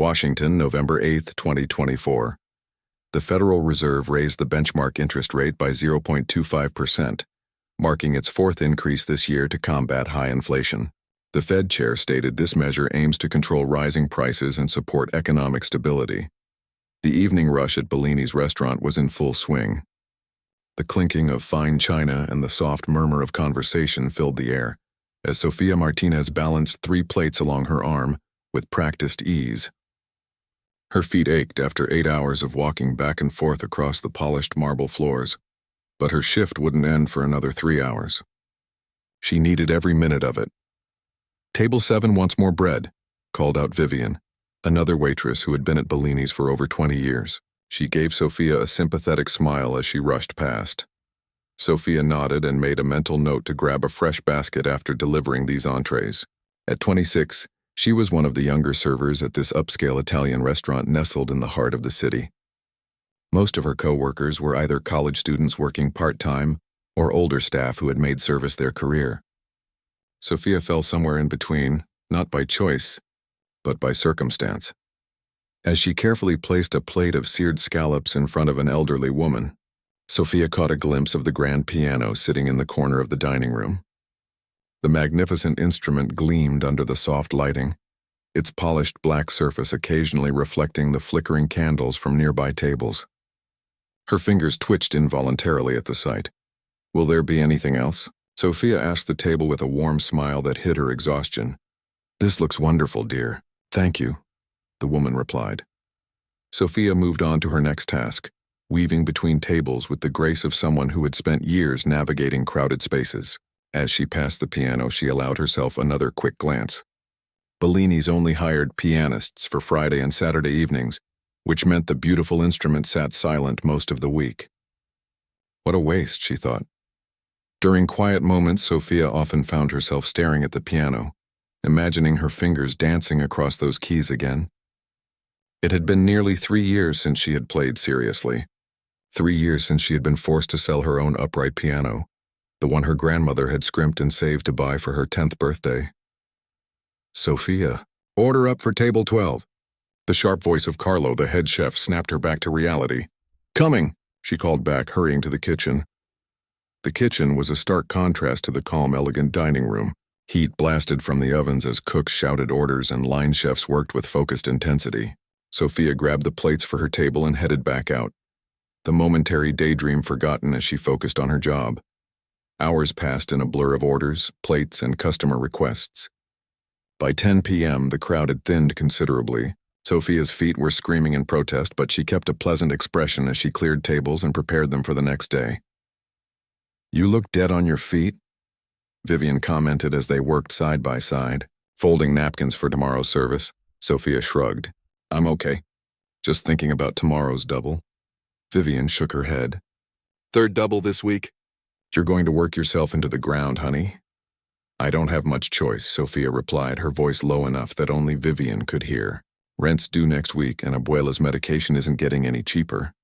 Washington, November 8, 2024. The Federal Reserve raised the benchmark interest rate by 0.25%, marking its fourth increase this year to combat high inflation. The Fed chair stated this measure aims to control rising prices and support economic stability. The evening rush at Bellini's restaurant was in full swing. The clinking of fine china and the soft murmur of conversation filled the air, as Sofia Martinez balanced 3 plates along her arm with practiced ease. Her feet ached after 8 hours of walking back and forth across the polished marble floors, but her shift wouldn't end for another 3 hours. She needed every minute of it. "Table 7 wants more bread," called out Vivian, another waitress who had been at Bellini's for over 20 years. She gave Sofia a sympathetic smile as she rushed past. Sofia nodded and made a mental note to grab a fresh basket after delivering these entrees. At 26, she was one of the younger servers at this upscale Italian restaurant nestled in the heart of the city. Most of her co-workers were either college students working part-time or older staff who had made service their career. Sofia fell somewhere in between, not by choice, but by circumstance. As she carefully placed a plate of seared scallops in front of an elderly woman, Sofia caught a glimpse of the grand piano sitting in the corner of the dining room. The magnificent instrument gleamed under the soft lighting, its polished black surface occasionally reflecting the flickering candles from nearby tables. Her fingers twitched involuntarily at the sight. "Will there be anything else?" Sofia asked the table with a warm smile that hid her exhaustion. "This looks wonderful, dear. Thank you," the woman replied. Sofia moved on to her next task, weaving between tables with the grace of someone who had spent years navigating crowded spaces. As she passed the piano, she allowed herself another quick glance. Bellini's only hired pianists for Friday and Saturday evenings, which meant the beautiful instrument sat silent most of the week. What a waste, she thought. During quiet moments, Sofia often found herself staring at the piano, imagining her fingers dancing across those keys again. It had been nearly 3 years since she had played seriously. 3 years since she had been forced to sell her own upright piano, the one her grandmother had scrimped and saved to buy for her 10th birthday. "Sofia, order up for table 12. The sharp voice of Carlo, the head chef, snapped her back to reality. "Coming," she called back, hurrying to the kitchen. The kitchen was a stark contrast to the calm, elegant dining room. Heat blasted from the ovens as cooks shouted orders and line chefs worked with focused intensity. Sofia grabbed the plates for her table and headed back out, the momentary daydream forgotten as she focused on her job. Hours passed in a blur of orders, plates, and customer requests. By 10 p.m., the crowd had thinned considerably. Sofia's feet were screaming in protest, but she kept a pleasant expression as she cleared tables and prepared them for the next day. "You look dead on your feet," Vivian commented as they worked side by side, folding napkins for tomorrow's service. Sofia shrugged. "I'm okay. Just thinking about tomorrow's double." Vivian shook her head. "Third double this week? You're going to work yourself into the ground, honey." "I don't have much choice," Sofia replied, her voice low enough that only Vivian could hear. "Rent's due next week, and Abuela's medication isn't getting any cheaper."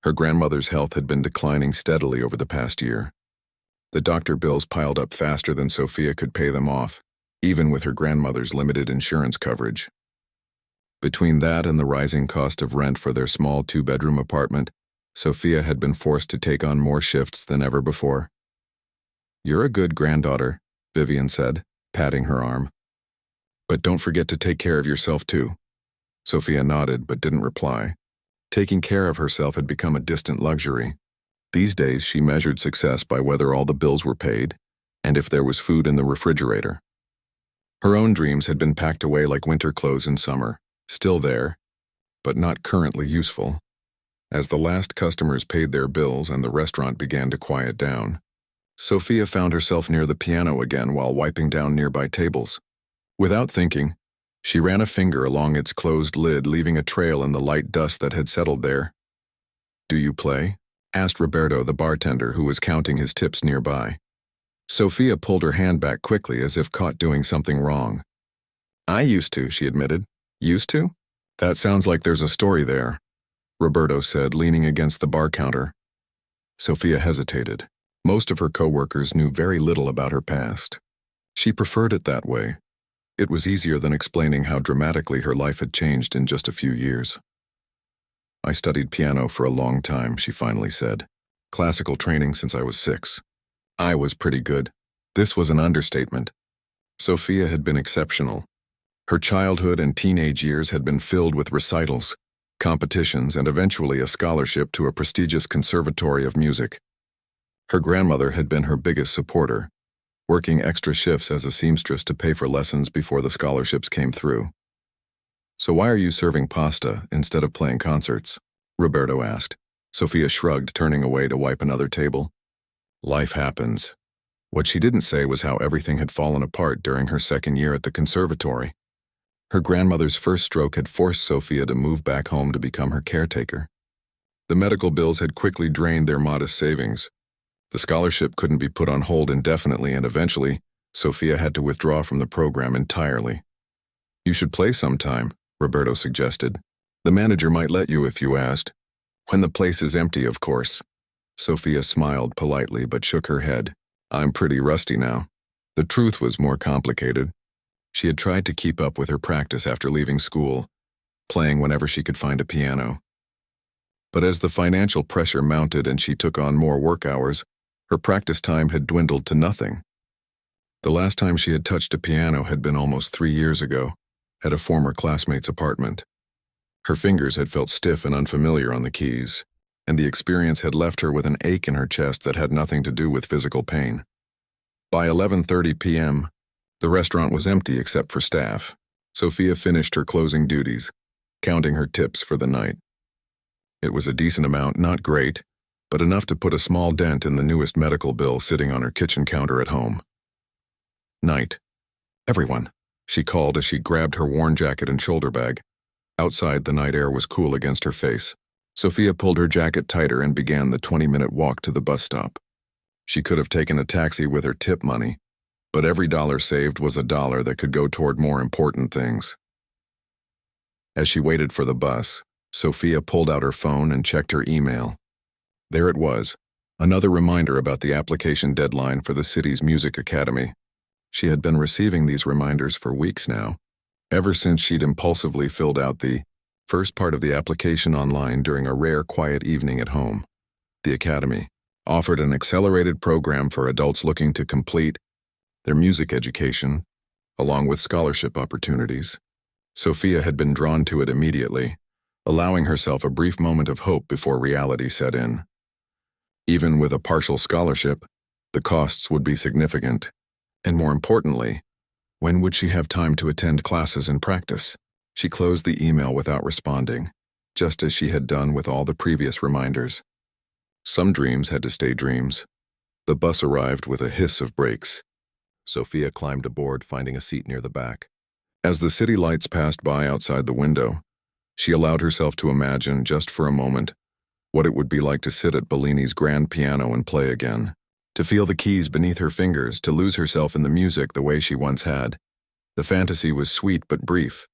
Her grandmother's health had been declining steadily over the past year. The doctor bills piled up faster than Sofia could pay them off, even with her grandmother's limited insurance coverage. Between that and the rising cost of rent for their small 2-bedroom apartment, Sofia had been forced to take on more shifts than ever before. "You're a good granddaughter," Vivian said, patting her arm. "But don't forget to take care of yourself too." Sofia nodded but didn't reply. Taking care of herself had become a distant luxury. These days she measured success by whether all the bills were paid and if there was food in the refrigerator. Her own dreams had been packed away like winter clothes in summer, still there, but not currently useful. As the last customers paid their bills and the restaurant began to quiet down, Sofia found herself near the piano again while wiping down nearby tables. Without thinking, she ran a finger along its closed lid, leaving a trail in the light dust that had settled there. "Do you play?" asked Roberto, the bartender, who was counting his tips nearby. Sofia pulled her hand back quickly as if caught doing something wrong. "I used to," she admitted. "Used to? That sounds like there's a story there," Roberto said, leaning against the bar counter. Sofia hesitated. Most of her co-workers knew very little about her past. She preferred it that way. It was easier than explaining how dramatically her life had changed in just a few years. "I studied piano for a long time," she finally said. "Classical training since I was 6. I was pretty good." This was an understatement. Sophia had been exceptional. Her childhood and teenage years had been filled with recitals, competitions, and eventually a scholarship to a prestigious conservatory of music. Her grandmother had been her biggest supporter, working extra shifts as a seamstress to pay for lessons before the scholarships came through. "So why are you serving pasta instead of playing concerts?" Roberto asked. Sophia shrugged, turning away to wipe another table. "Life happens." What she didn't say was how everything had fallen apart during her second year at the conservatory. Her grandmother's first stroke had forced Sophia to move back home to become her caretaker. The medical bills had quickly drained their modest savings. The scholarship couldn't be put on hold indefinitely, and eventually, Sophia had to withdraw from the program entirely. "You should play sometime," Roberto suggested. "The manager might let you if you asked. When the place is empty, of course." Sophia smiled politely but shook her head. "I'm pretty rusty now." The truth was more complicated. She had tried to keep up with her practice after leaving school, playing whenever she could find a piano. But as the financial pressure mounted and she took on more work hours, her practice time had dwindled to nothing. The last time she had touched a piano had been almost 3 years ago, at a former classmate's apartment. Her fingers had felt stiff and unfamiliar on the keys, and the experience had left her with an ache in her chest that had nothing to do with physical pain. By 11:30 p.m., the restaurant was empty except for staff. Sophia finished her closing duties, counting her tips for the night. It was a decent amount, not great, but enough to put a small dent in the newest medical bill sitting on her kitchen counter at home. "Night. Everyone," she called as she grabbed her worn jacket and shoulder bag. Outside, the night air was cool against her face. Sophia pulled her jacket tighter and began the 20-minute walk to the bus stop. She could have taken a taxi with her tip money, but every dollar saved was a dollar that could go toward more important things. As she waited for the bus, Sophia pulled out her phone and checked her email. There it was, another reminder about the application deadline for the city's music academy. She had been receiving these reminders for weeks now, ever since she'd impulsively filled out the first part of the application online during a rare quiet evening at home. The academy offered an accelerated program for adults looking to complete their music education, along with scholarship opportunities. Sophia had been drawn to it immediately, allowing herself a brief moment of hope before reality set in. Even with a partial scholarship, the costs would be significant. And more importantly, when would she have time to attend classes and practice? She closed the email without responding, just as she had done with all the previous reminders. Some dreams had to stay dreams. The bus arrived with a hiss of brakes. Sophia climbed aboard, finding a seat near the back. As the city lights passed by outside the window, she allowed herself to imagine, just for a moment, what it would be like to sit at Bellini's grand piano and play again, to feel the keys beneath her fingers, to lose herself in the music the way she once had. The fantasy was sweet but brief.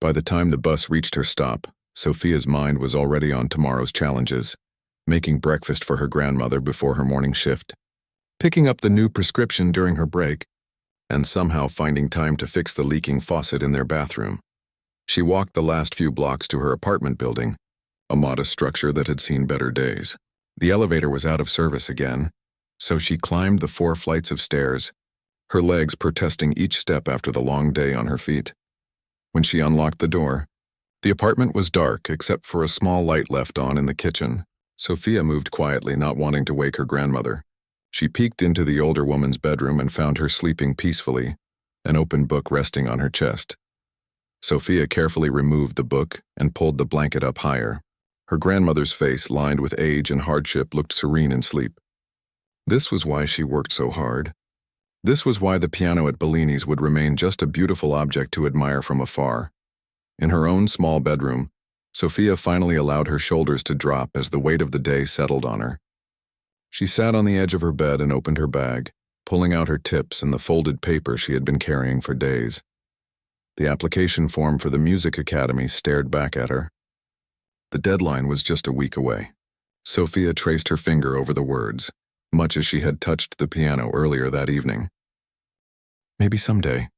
By the time the bus reached her stop, Sophia's mind was already on tomorrow's challenges, making breakfast for her grandmother before her morning shift, picking up the new prescription during her break, and somehow finding time to fix the leaking faucet in their bathroom. She walked the last few blocks to her apartment building, a modest structure that had seen better days. The elevator was out of service again, so she climbed the 4 flights of stairs, her legs protesting each step after the long day on her feet. When she unlocked the door, the apartment was dark except for a small light left on in the kitchen. Sophia moved quietly, not wanting to wake her grandmother. She peeked into the older woman's bedroom and found her sleeping peacefully, an open book resting on her chest. Sophia carefully removed the book and pulled the blanket up higher. Her grandmother's face, lined with age and hardship, looked serene in sleep. This was why she worked so hard. This was why the piano at Bellini's would remain just a beautiful object to admire from afar. In her own small bedroom, Sophia finally allowed her shoulders to drop as the weight of the day settled on her. She sat on the edge of her bed and opened her bag, pulling out her tips and the folded paper she had been carrying for days. The application form for the music academy stared back at her. The deadline was just a week away. Sophia traced her finger over the words, much as she had touched the piano earlier that evening. Maybe someday.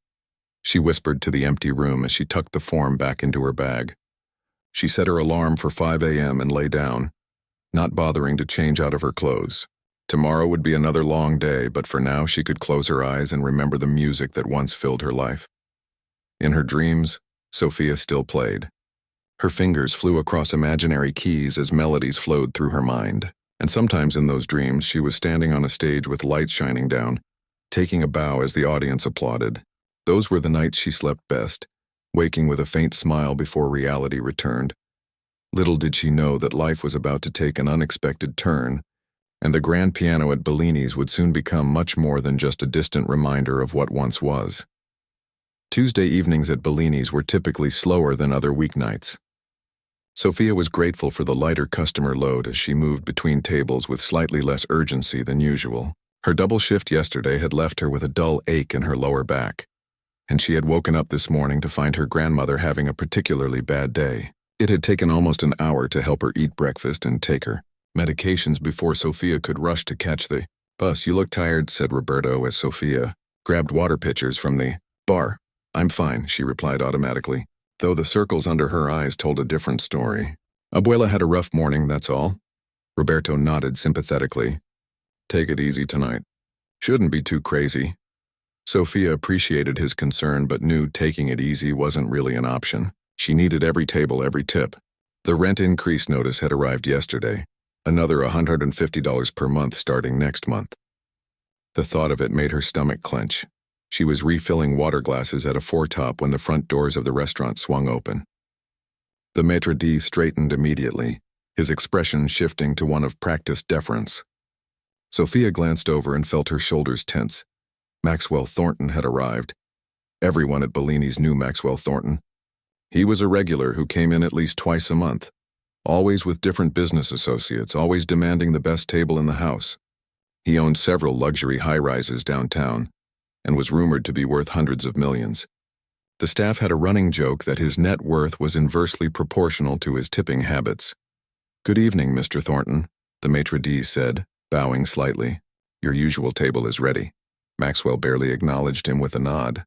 she whispered to the empty room as she tucked the form back into her bag. She set her alarm for 5 a.m. and lay down, not bothering to change out of her clothes. Tomorrow would be another long day, but for now she could close her eyes and remember the music that once filled her life. In her dreams, Sophia still played. Her fingers flew across imaginary keys as melodies flowed through her mind, and sometimes in those dreams she was standing on a stage with lights shining down, taking a bow as the audience applauded. Those were the nights she slept best, waking with a faint smile before reality returned. Little did she know that life was about to take an unexpected turn, and the grand piano at Bellini's would soon become much more than just a distant reminder of what once was. Tuesday evenings at Bellini's were typically slower than other weeknights. Sophia was grateful for the lighter customer load as she moved between tables with slightly less urgency than usual. Her double shift yesterday had left her with a dull ache in her lower back, and she had woken up this morning to find her grandmother having a particularly bad day. It had taken almost an hour to help her eat breakfast and take her medications before Sophia could rush to catch the bus. "You look tired," said Roberto as Sophia grabbed water pitchers from the bar. "I'm fine," she replied automatically, though the circles under her eyes told a different story. "Abuela had a rough morning, that's all." Roberto nodded sympathetically. "Take it easy tonight. Shouldn't be too crazy." Sophia appreciated his concern but knew taking it easy wasn't really an option. She needed every table, every tip. The rent increase notice had arrived yesterday, another $150 per month starting next month. The thought of it made her stomach clench. She was refilling water glasses at a foretop when the front doors of the restaurant swung open. The maitre d' straightened immediately, his expression shifting to one of practiced deference. Sophia glanced over and felt her shoulders tense. Maxwell Thornton had arrived. Everyone at Bellini's knew Maxwell Thornton. He was a regular who came in at least twice a month, always with different business associates, always demanding the best table in the house. He owned several luxury high-rises downtown, and was rumored to be worth hundreds of millions. The staff had a running joke that his net worth was inversely proportional to his tipping habits. "Good evening, Mr. Thornton," the maitre d' said, bowing slightly. "Your usual table is ready." Maxwell barely acknowledged him with a nod.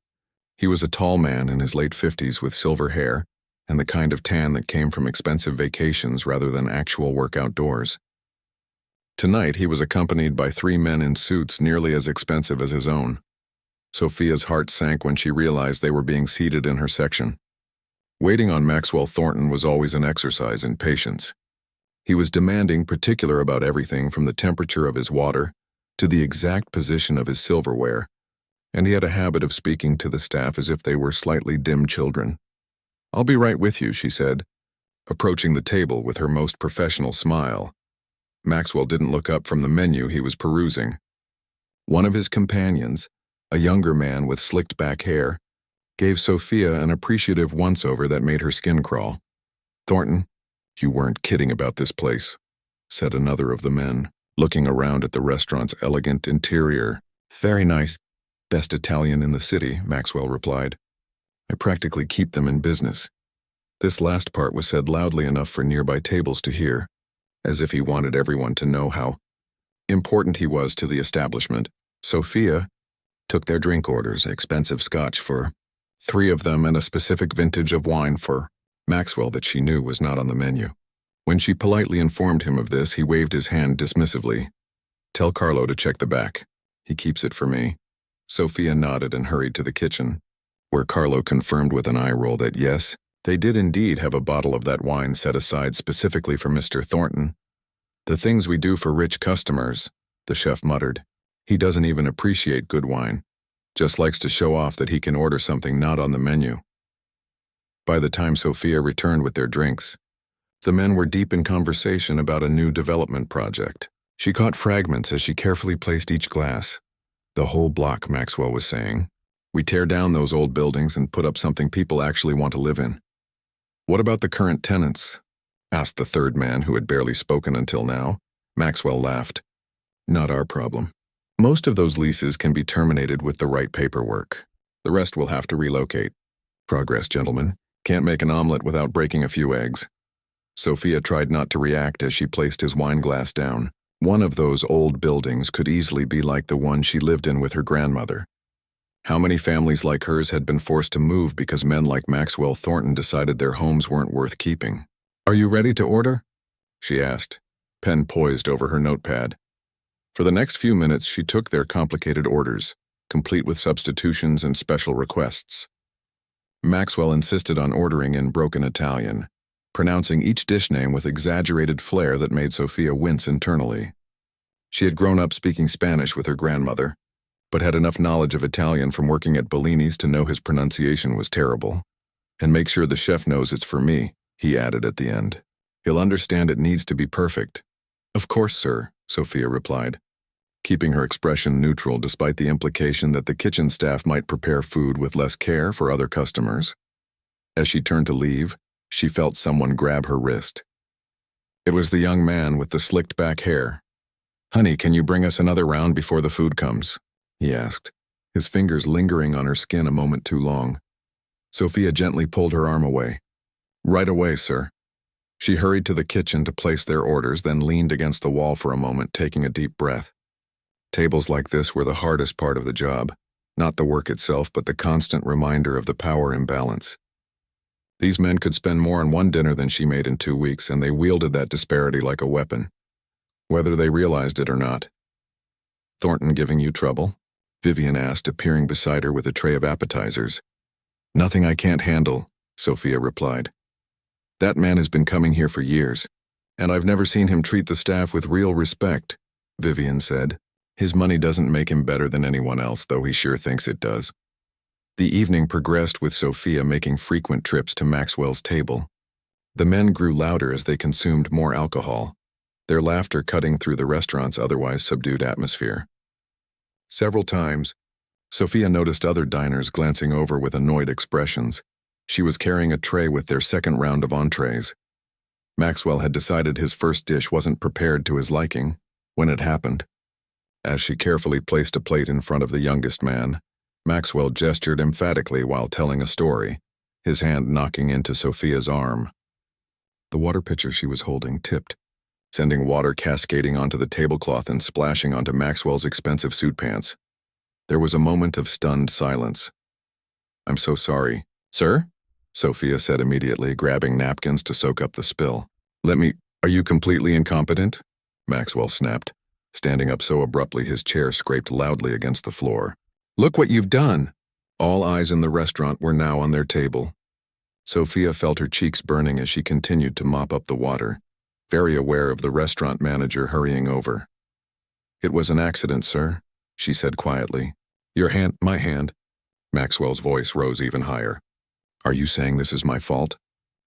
He was a tall man in his late 50s with silver hair and the kind of tan that came from expensive vacations rather than actual work outdoors. Tonight he was accompanied by 3 men in suits nearly as expensive as his own. Sophia's heart sank when she realized they were being seated in her section. Waiting on Maxwell Thornton was always an exercise in patience. He was demanding, particular about everything from the temperature of his water to the exact position of his silverware, and he had a habit of speaking to the staff as if they were slightly dim children. "I'll be right with you," she said, approaching the table with her most professional smile. Maxwell didn't look up from the menu he was perusing. One of his companions, a younger man with slicked back hair, gave Sophia an appreciative once-over that made her skin crawl. "Thornton, you weren't kidding about this place," said another of the men, looking around at the restaurant's elegant interior. "Very nice. Best Italian in the city," Maxwell replied. "I practically keep them in business." This last part was said loudly enough for nearby tables to hear, as if he wanted everyone to know how important he was to the establishment. Sophia took their drink orders, expensive scotch for 3 of them and a specific vintage of wine for Maxwell that she knew was not on the menu. When she politely informed him of this, he waved his hand dismissively. "Tell Carlo to check the back. He keeps it for me." Sophia nodded and hurried to the kitchen, where Carlo confirmed with an eye roll that yes, they did indeed have a bottle of that wine set aside specifically for Mr. Thornton. "The things we do for rich customers," the chef muttered. "He doesn't even appreciate good wine. Just likes to show off that he can order something not on the menu." By the time Sophia returned with their drinks, the men were deep in conversation about a new development project. She caught fragments as she carefully placed each glass. "The whole block," Maxwell was saying. "We tear down those old buildings and put up something people actually want to live in." "What about the current tenants?" asked the third man who had barely spoken until now. Maxwell laughed. "Not our problem. Most of those leases can be terminated with the right paperwork. The rest will have to relocate. Progress, gentlemen. Can't make an omelet without breaking a few eggs." Sophia tried not to react as she placed his wine glass down. One of those old buildings could easily be like the one she lived in with her grandmother. How many families like hers had been forced to move because men like Maxwell Thornton decided their homes weren't worth keeping? "Are you ready to order?" she asked, pen poised over her notepad. For the next few minutes, she took their complicated orders, complete with substitutions and special requests. Maxwell insisted on ordering in broken Italian, pronouncing each dish name with exaggerated flair that made Sophia wince internally. She had grown up speaking Spanish with her grandmother, but had enough knowledge of Italian from working at Bellini's to know his pronunciation was terrible. "And make sure the chef knows it's for me," he added at the end. "He'll understand it needs to be perfect." "Of course, sir," Sophia replied, keeping her expression neutral despite the implication that the kitchen staff might prepare food with less care for other customers. As she turned to leave, she felt someone grab her wrist. It was the young man with the slicked back hair. "Honey, can you bring us another round before the food comes?" he asked, his fingers lingering on her skin a moment too long. Sophia gently pulled her arm away. "Right away, sir." She hurried to the kitchen to place their orders, then leaned against the wall for a moment, taking a deep breath. Tables like this were the hardest part of the job, not the work itself, but the constant reminder of the power imbalance. These men could spend more on one dinner than she made in 2 weeks, and they wielded that disparity like a weapon, whether they realized it or not. "Thornton giving you trouble?" Vivian asked, appearing beside her with a tray of appetizers. "Nothing I can't handle," Sophia replied. "That man has been coming here for years, and I've never seen him treat the staff with real respect," Vivian said. "His money doesn't make him better than anyone else, though he sure thinks it does." The evening progressed with Sophia making frequent trips to Maxwell's table. The men grew louder as they consumed more alcohol, their laughter cutting through the restaurant's otherwise subdued atmosphere. Several times, Sophia noticed other diners glancing over with annoyed expressions. She was carrying a tray with their second round of entrees. Maxwell had decided his first dish wasn't prepared to his liking when it happened. As she carefully placed a plate in front of the youngest man, Maxwell gestured emphatically while telling a story, his hand knocking into Sophia's arm. The water pitcher she was holding tipped, sending water cascading onto the tablecloth and splashing onto Maxwell's expensive suit pants. There was a moment of stunned silence. "I'm so sorry." "Sir?" Sophia said immediately, grabbing napkins to soak up the spill. Are you completely incompetent?" Maxwell snapped, standing up so abruptly his chair scraped loudly against the floor. "Look what you've done!" All eyes in the restaurant were now on their table. Sophia felt her cheeks burning as she continued to mop up the water, very aware of the restaurant manager hurrying over. "It was an accident, sir," she said quietly. My hand." Maxwell's voice rose even higher. "Are you saying this is my fault?"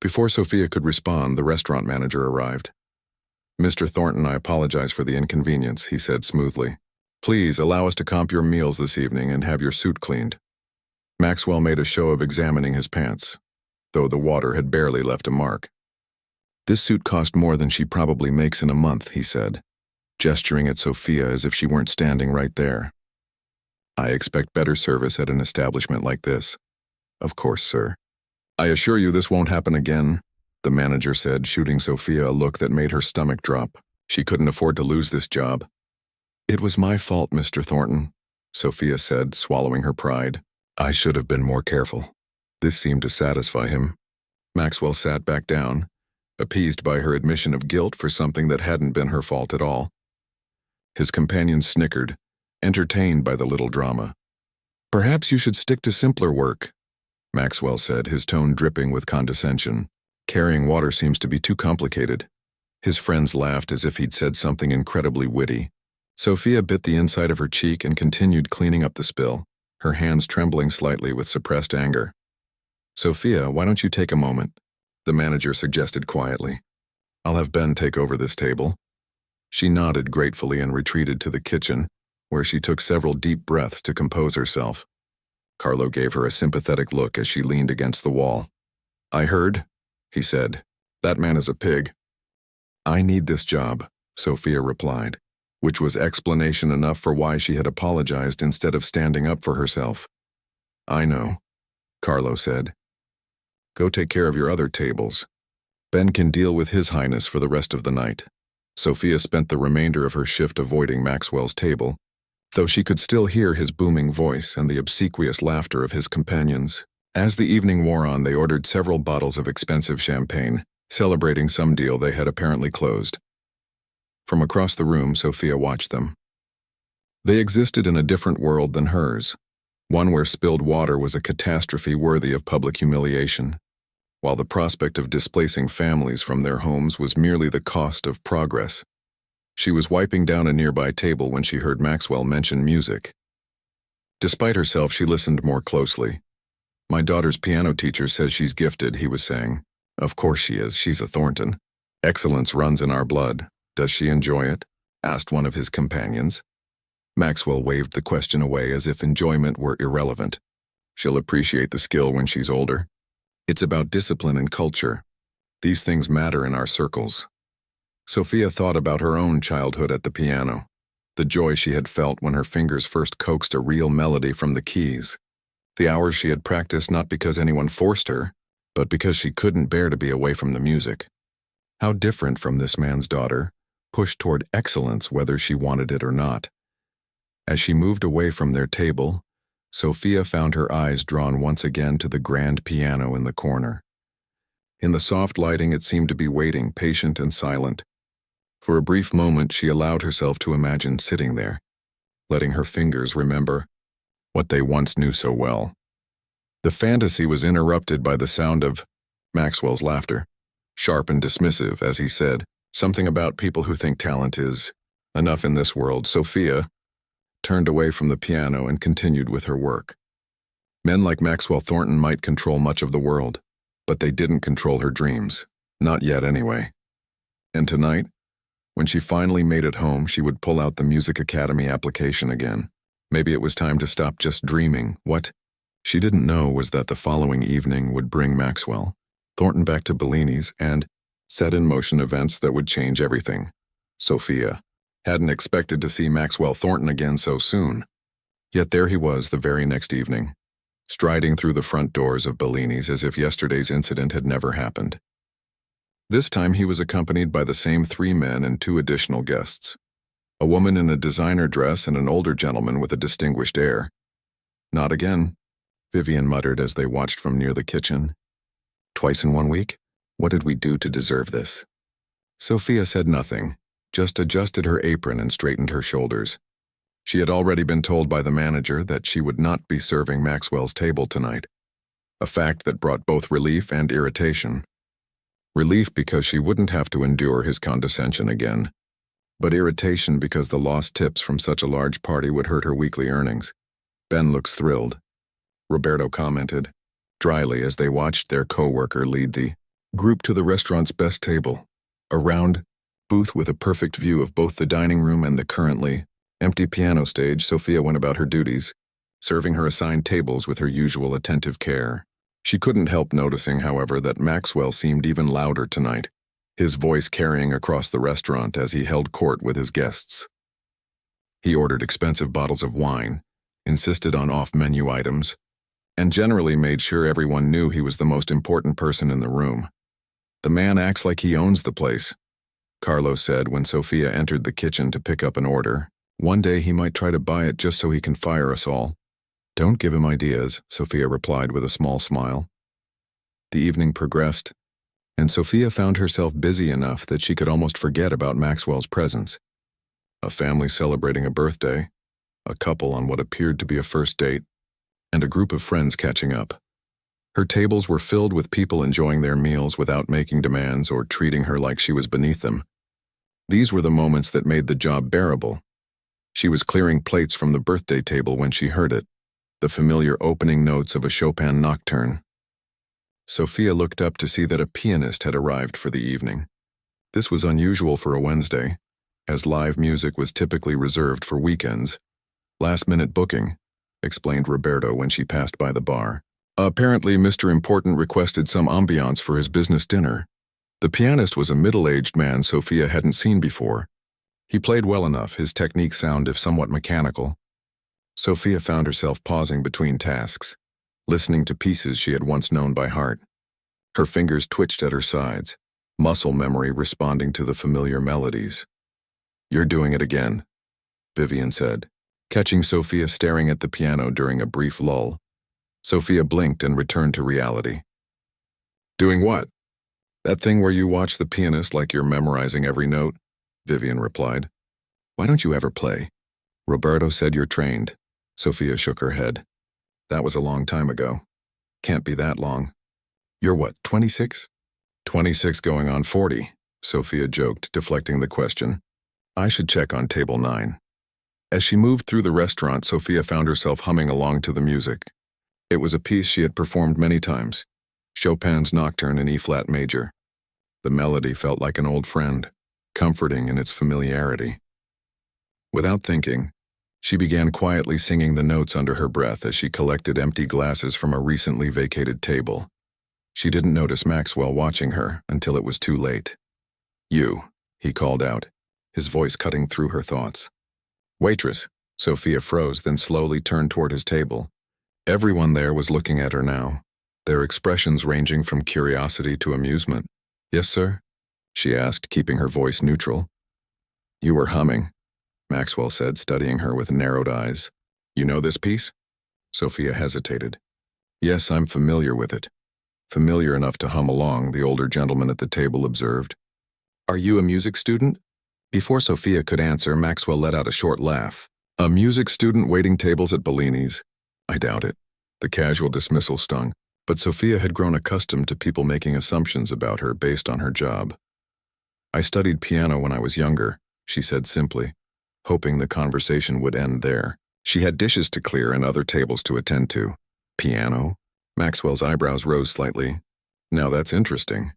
Before Sophia could respond, the restaurant manager arrived. "Mr. Thornton, I apologize for the inconvenience," he said smoothly. "Please allow us to comp your meals this evening and have your suit cleaned." Maxwell made a show of examining his pants, though the water had barely left a mark. "This suit cost more than she probably makes in a month," he said, gesturing at Sophia as if she weren't standing right there. "I expect better service at an establishment like this." "Of course, sir." "I assure you this won't happen again," the manager said, shooting Sophia a look that made her stomach drop. She couldn't afford to lose this job. "It was my fault, Mr. Thornton," Sophia said, swallowing her pride. "I should have been more careful." This seemed to satisfy him. Maxwell sat back down, appeased by her admission of guilt for something that hadn't been her fault at all. His companion snickered, entertained by the little drama. "Perhaps you should stick to simpler work," Maxwell said, his tone dripping with condescension. "Carrying water seems to be too complicated." His friends laughed as if he'd said something incredibly witty. Sophia bit the inside of her cheek and continued cleaning up the spill, her hands trembling slightly with suppressed anger. "Sophia, why don't you take a moment?" the manager suggested quietly. "I'll have Ben take over this table." She nodded gratefully and retreated to the kitchen, where she took several deep breaths to compose herself. Carlo gave her a sympathetic look as she leaned against the wall. "I heard," he said. "That man is a pig." "I need this job," Sophia replied, which was explanation enough for why she had apologized instead of standing up for herself. "I know," Carlo said. "Go take care of your other tables. Ben can deal with His Highness for the rest of the night." Sophia spent the remainder of her shift avoiding Maxwell's table, though she could still hear his booming voice and the obsequious laughter of his companions. As the evening wore on, they ordered several bottles of expensive champagne, celebrating some deal they had apparently closed. From across the room, Sophia watched them. They existed in a different world than hers, one where spilled water was a catastrophe worthy of public humiliation, while the prospect of displacing families from their homes was merely the cost of progress. She was wiping down a nearby table when she heard Maxwell mention music. Despite herself, she listened more closely. "My daughter's piano teacher says she's gifted," he was saying. "Of course she is, she's a Thornton. Excellence runs in our blood. Does she enjoy it?" asked one of his companions. Maxwell waved the question away as if enjoyment were irrelevant. "She'll appreciate the skill when she's older. It's about discipline and culture. These things matter in our circles." Sophia thought about her own childhood at the piano, the joy she had felt when her fingers first coaxed a real melody from the keys, the hours she had practiced not because anyone forced her, but because she couldn't bear to be away from the music. How different from this man's daughter, pushed toward excellence whether she wanted it or not. As she moved away from their table, Sophia found her eyes drawn once again to the grand piano in the corner. In the soft lighting, it seemed to be waiting, patient and silent. For a brief moment, she allowed herself to imagine sitting there, letting her fingers remember what they once knew so well. The fantasy was interrupted by the sound of Maxwell's laughter, sharp and dismissive, as he said, something about people who think talent is enough in this world. Sophia turned away from the piano and continued with her work. Men like Maxwell Thornton might control much of the world, but they didn't control her dreams. Not yet, anyway. And tonight, when she finally made it home, she would pull out the Music Academy application again. Maybe it was time to stop just dreaming. What she didn't know was that the following evening would bring Maxwell Thornton back to Bellini's and set in motion events that would change everything. Sophia hadn't expected to see Maxwell Thornton again so soon. Yet there he was the very next evening, striding through the front doors of Bellini's as if yesterday's incident had never happened. This time he was accompanied by the same 3 men and 2 additional guests, a woman in a designer dress and an older gentleman with a distinguished air. "Not again," Vivian muttered as they watched from near the kitchen. "Twice in 1 week? What did we do to deserve this?" Sophia said nothing, just adjusted her apron and straightened her shoulders. She had already been told by the manager that she would not be serving Maxwell's table tonight, a fact that brought both relief and irritation. Relief because she wouldn't have to endure his condescension again, but irritation because the lost tips from such a large party would hurt her weekly earnings. "Ben looks thrilled," Roberto commented, dryly as they watched their co-worker lead the group to the restaurant's best table, a round booth with a perfect view of both the dining room and the currently empty piano stage. Sophia went about her duties, serving her assigned tables with her usual attentive care. She couldn't help noticing, however, that Maxwell seemed even louder tonight, his voice carrying across the restaurant as he held court with his guests. He ordered expensive bottles of wine, insisted on off-menu items, and generally made sure everyone knew he was the most important person in the room. "The man acts like he owns the place," Carlos said when Sophia entered the kitchen to pick up an order. "One day he might try to buy it just so he can fire us all." "Don't give him ideas," Sophia replied with a small smile. The evening progressed, and Sophia found herself busy enough that she could almost forget about Maxwell's presence. A family celebrating a birthday, a couple on what appeared to be a first date, and a group of friends catching up. Her tables were filled with people enjoying their meals without making demands or treating her like she was beneath them. These were the moments that made the job bearable. She was clearing plates from the birthday table when she heard it, the familiar opening notes of a Chopin nocturne. Sophia looked up to see that a pianist had arrived for the evening. This was unusual for a Wednesday, as live music was typically reserved for weekends. "Last-minute booking," explained Roberto when she passed by the bar. "Apparently Mr. Important requested some ambiance for his business dinner." The pianist was a middle-aged man Sophia hadn't seen before. He played well enough, his technique sound if somewhat mechanical. Sophia found herself pausing between tasks, listening to pieces she had once known by heart. Her fingers twitched at her sides, muscle memory responding to the familiar melodies. "You're doing it again," Vivian said. catching Sophia staring at the piano during a brief lull. Sophia blinked and returned to reality. Doing what? That thing where you watch the pianist like you're memorizing every note, Vivian replied. Why don't you ever play? Roberto said you're trained. Sophia shook her head. That was a long time ago. Can't be that long. You're what, 26? 26 going on 40, Sophia joked, deflecting the question. I should check on table 9. As she moved through the restaurant, Sophia found herself humming along to the music. It was a piece she had performed many times, Chopin's Nocturne in E-flat major. The melody felt like an old friend, comforting in its familiarity. Without thinking, she began quietly singing the notes under her breath as she collected empty glasses from a recently vacated table. She didn't notice Maxwell watching her until it was too late. You, he called out, his voice cutting through her thoughts. Waitress, Sophia froze, then slowly turned toward his table. Everyone there was looking at her now, their expressions ranging from curiosity to amusement. Yes, sir? She asked, keeping her voice neutral. You were humming, Maxwell said, studying her with narrowed eyes. You know this piece? Sophia hesitated. Yes, I'm familiar with it. Familiar enough to hum along, the older gentleman at the table observed. Are you a music student? Before Sophia could answer, Maxwell let out a short laugh. A music student waiting tables at Bellini's? I doubt it. The casual dismissal stung, but Sophia had grown accustomed to people making assumptions about her based on her job. I studied piano when I was younger, she said simply, hoping the conversation would end there. She had dishes to clear and other tables to attend to. Piano? Maxwell's eyebrows rose slightly. Now that's interesting.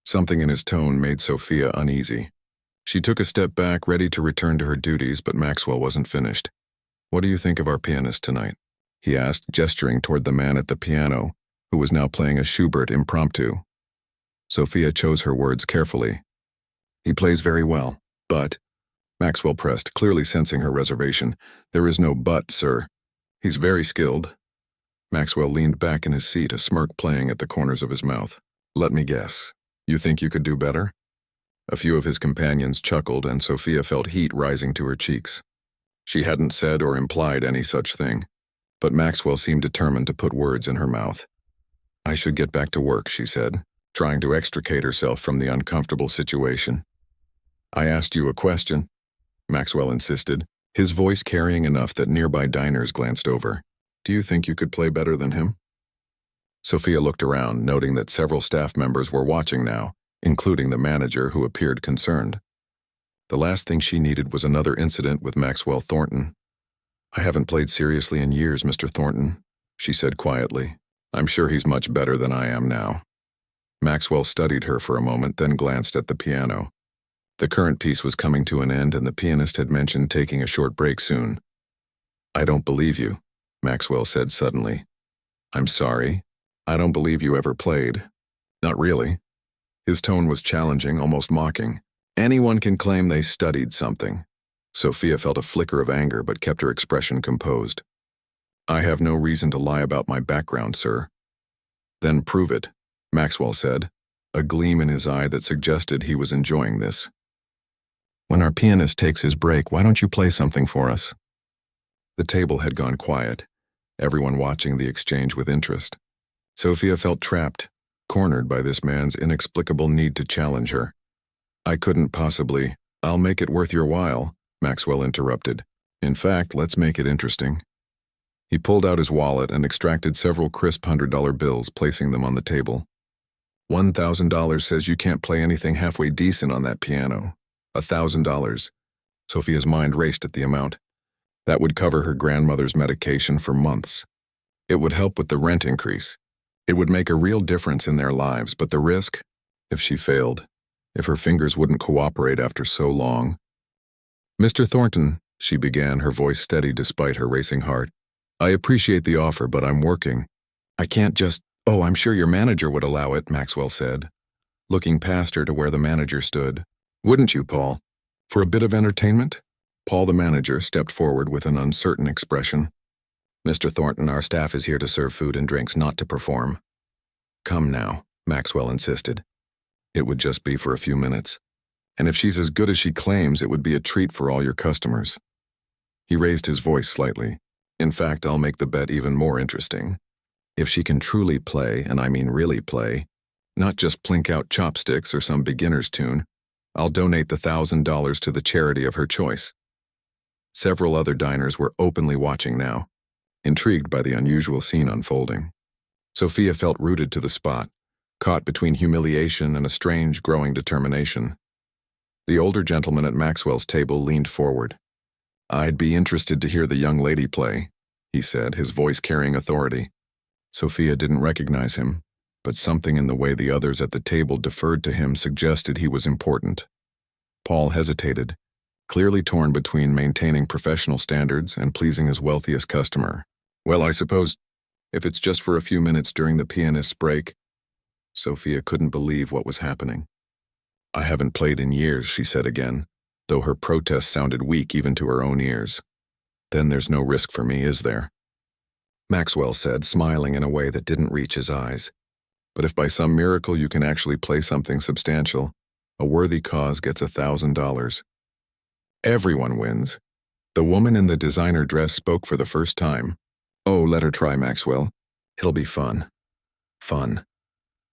Something in his tone made Sophia uneasy. She took a step back, ready to return to her duties, but Maxwell wasn't finished. What do you think of our pianist tonight? He asked, gesturing toward the man at the piano, who was now playing a Schubert impromptu. Sophia chose her words carefully. He plays very well, but... Maxwell pressed, clearly sensing her reservation. There is no but, sir. He's very skilled. Maxwell leaned back in his seat, a smirk playing at the corners of his mouth. Let me guess. You think you could do better? A few of his companions chuckled, and Sophia felt heat rising to her cheeks. She hadn't said or implied any such thing, but Maxwell seemed determined to put words in her mouth. I should get back to work, she said, trying to extricate herself from the uncomfortable situation. I asked you a question, Maxwell insisted, his voice carrying enough that nearby diners glanced over. Do you think you could play better than him? Sophia looked around, noting that several staff members were watching now, including the manager, who appeared concerned. The last thing she needed was another incident with Maxwell Thornton. I haven't played seriously in years, Mr. Thornton, she said quietly. I'm sure he's much better than I am now. Maxwell studied her for a moment, then glanced at the piano. The current piece was coming to an end, and the pianist had mentioned taking a short break soon. I don't believe you, Maxwell said suddenly. I'm sorry. I don't believe you ever played. Not really. His tone was challenging, almost mocking. Anyone can claim they studied something. Sophia felt a flicker of anger but kept her expression composed. I have no reason to lie about my background, sir. Then prove it, Maxwell said, a gleam in his eye that suggested he was enjoying this. When our pianist takes his break, why don't you play something for us? The table had gone quiet, everyone watching the exchange with interest. Sophia felt trapped, cornered by this man's inexplicable need to challenge her. I couldn't possibly. I'll make it worth your while, Maxwell interrupted. In fact, let's make it interesting. He pulled out his wallet and extracted several crisp $100 bills, placing them on the table. $1,000 says you can't play anything halfway decent on that piano. $1,000. Sophia's mind raced at the amount. That would cover her grandmother's medication for months. It would help with the rent increase. It would make a real difference in their lives, but the risk? If she failed, if her fingers wouldn't cooperate after so long. Mr. Thornton, she began, her voice steady despite her racing heart. I appreciate the offer, but I'm working. I can't just... Oh, I'm sure your manager would allow it, Maxwell said, looking past her to where the manager stood. Wouldn't you, Paul? For a bit of entertainment? Paul, the manager, stepped forward with an uncertain expression. Mr. Thornton, our staff is here to serve food and drinks, not to perform. Come now, Maxwell insisted. It would just be for a few minutes. And if she's as good as she claims, it would be a treat for all your customers. He raised his voice slightly. In fact, I'll make the bet even more interesting. If she can truly play, and I mean really play, not just plink out chopsticks or some beginner's tune, I'll donate the $1,000 to the charity of her choice. Several other diners were openly watching now, intrigued by the unusual scene unfolding. Sophia felt rooted to the spot, caught between humiliation and a strange, growing determination. The older gentleman at Maxwell's table leaned forward. "I'd be interested to hear the young lady play," he said, his voice carrying authority. Sophia didn't recognize him, but something in the way the others at the table deferred to him suggested he was important. Paul hesitated, clearly torn between maintaining professional standards and pleasing his wealthiest customer. "Well, I suppose, if it's just for a few minutes during the pianist's break." Sophia couldn't believe what was happening. "I haven't played in years," she said again, though her protest sounded weak even to her own ears. "Then there's no risk for me, is there?" Maxwell said, smiling in a way that didn't reach his eyes. "But if by some miracle you can actually play something substantial, a worthy cause gets $1,000. Everyone wins." The woman in the designer dress spoke for the first time. "Oh, let her try, Maxwell. It'll be fun." Fun.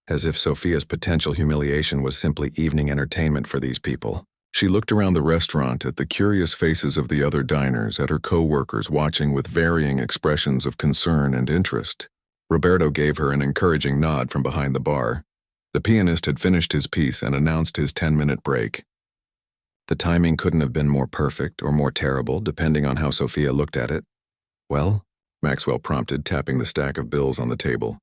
As if Sophia's potential humiliation was simply evening entertainment for these people. She looked around the restaurant at the curious faces of the other diners, at her co-workers watching with varying expressions of concern and interest. Roberto gave her an encouraging nod from behind the bar. The pianist had finished his piece and announced his 10-minute break. The timing couldn't have been more perfect or more terrible, depending on how Sophia looked at it. "Well?" Maxwell prompted, tapping the stack of bills on the table.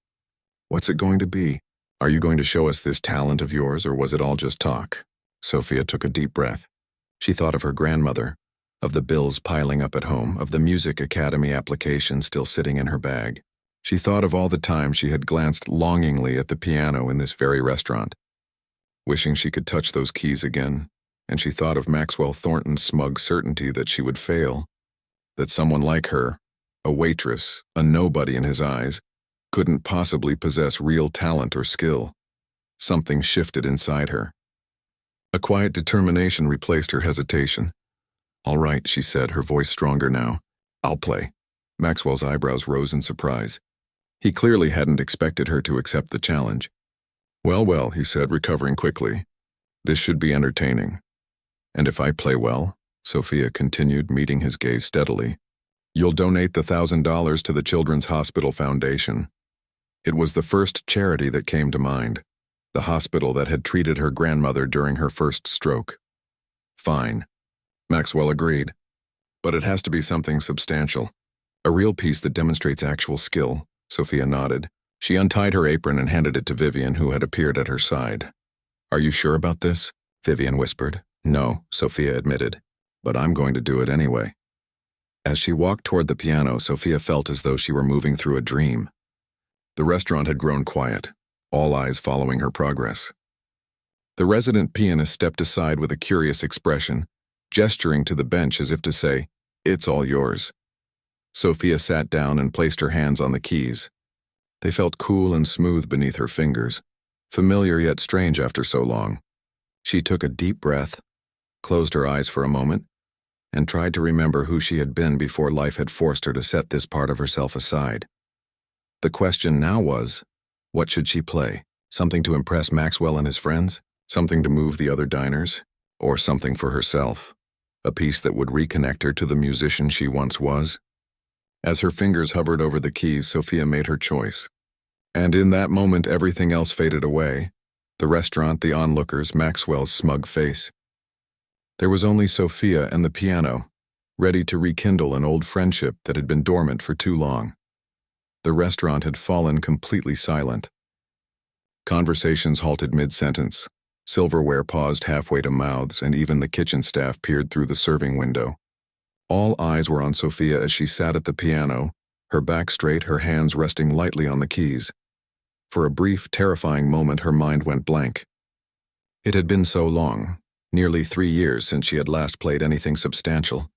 "What's it going to be? Are you going to show us this talent of yours, or was it all just talk?" Sophia took a deep breath. She thought of her grandmother, of the bills piling up at home, of the music academy application still sitting in her bag. She thought of all the times she had glanced longingly at the piano in this very restaurant, wishing she could touch those keys again, and she thought of Maxwell Thornton's smug certainty that she would fail, that someone like her, a waitress, a nobody in his eyes, couldn't possibly possess real talent or skill. Something shifted inside her. A quiet determination replaced her hesitation. "All right," she said, her voice stronger now. "I'll play." Maxwell's eyebrows rose in surprise. He clearly hadn't expected her to accept the challenge. "Well, well," he said, recovering quickly. "This should be entertaining. And if I play well," Sophia continued, meeting his gaze steadily, "you'll donate the $1,000 to the Children's Hospital Foundation." It was the first charity that came to mind. The hospital that had treated her grandmother during her first stroke. "Fine," Maxwell agreed. "But it has to be something substantial. A real piece that demonstrates actual skill." Sophia nodded. She untied her apron and handed it to Vivian, who had appeared at her side. "Are you sure about this?" Vivian whispered. "No," Sophia admitted. "But I'm going to do it anyway." As she walked toward the piano, Sophia felt as though she were moving through a dream. The restaurant had grown quiet, all eyes following her progress. The resident pianist stepped aside with a curious expression, gesturing to the bench as if to say, "It's all yours." Sophia sat down and placed her hands on the keys. They felt cool and smooth beneath her fingers, familiar yet strange after so long. She took a deep breath, closed her eyes for a moment, and tried to remember who she had been before life had forced her to set this part of herself aside. The question now was, what should she play? Something to impress Maxwell and his friends? Something to move the other diners? Or something for herself? A piece that would reconnect her to the musician she once was? As her fingers hovered over the keys, Sophia made her choice. And in that moment, everything else faded away. The restaurant, the onlookers, Maxwell's smug face. There was only Sophia and the piano, ready to rekindle an old friendship that had been dormant for too long. The restaurant had fallen completely silent. Conversations halted mid-sentence. Silverware paused halfway to mouths, and even the kitchen staff peered through the serving window. All eyes were on Sophia as she sat at the piano, her back straight, her hands resting lightly on the keys. For a brief, terrifying moment, her mind went blank. It had been so long, nearly 3 years since she had last played anything substantial.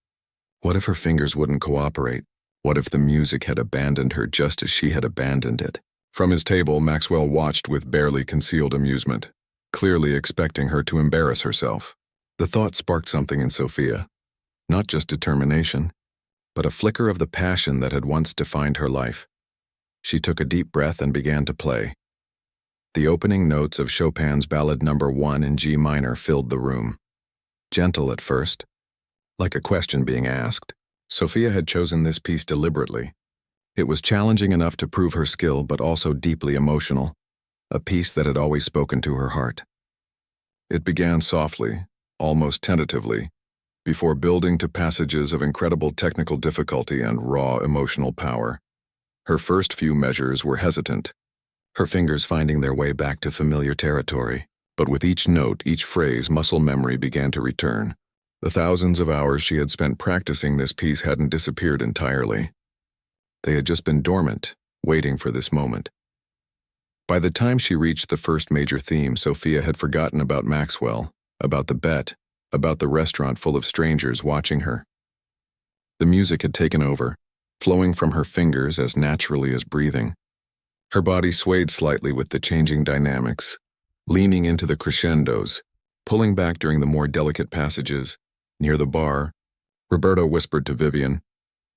What if her fingers wouldn't cooperate? What if the music had abandoned her just as she had abandoned it? From his table, Maxwell watched with barely concealed amusement, clearly expecting her to embarrass herself. The thought sparked something in Sophia. Not just determination, but a flicker of the passion that had once defined her life. She took a deep breath and began to play. The opening notes of Chopin's Ballad No. 1 in G minor filled the room. Gentle at first, like a question being asked, Sophia had chosen this piece deliberately. It was challenging enough to prove her skill, but also deeply emotional, a piece that had always spoken to her heart. It began softly, almost tentatively, before building to passages of incredible technical difficulty and raw emotional power. Her first few measures were hesitant, her fingers finding their way back to familiar territory. But with each note, each phrase, muscle memory began to return. The thousands of hours she had spent practicing this piece hadn't disappeared entirely. They had just been dormant, waiting for this moment. By the time she reached the first major theme, Sophia had forgotten about Maxwell, about the bet, about the restaurant full of strangers watching her. The music had taken over, flowing from her fingers as naturally as breathing. Her body swayed slightly with the changing dynamics, leaning into the crescendos, pulling back during the more delicate passages. Near the bar, Roberto whispered to Vivian,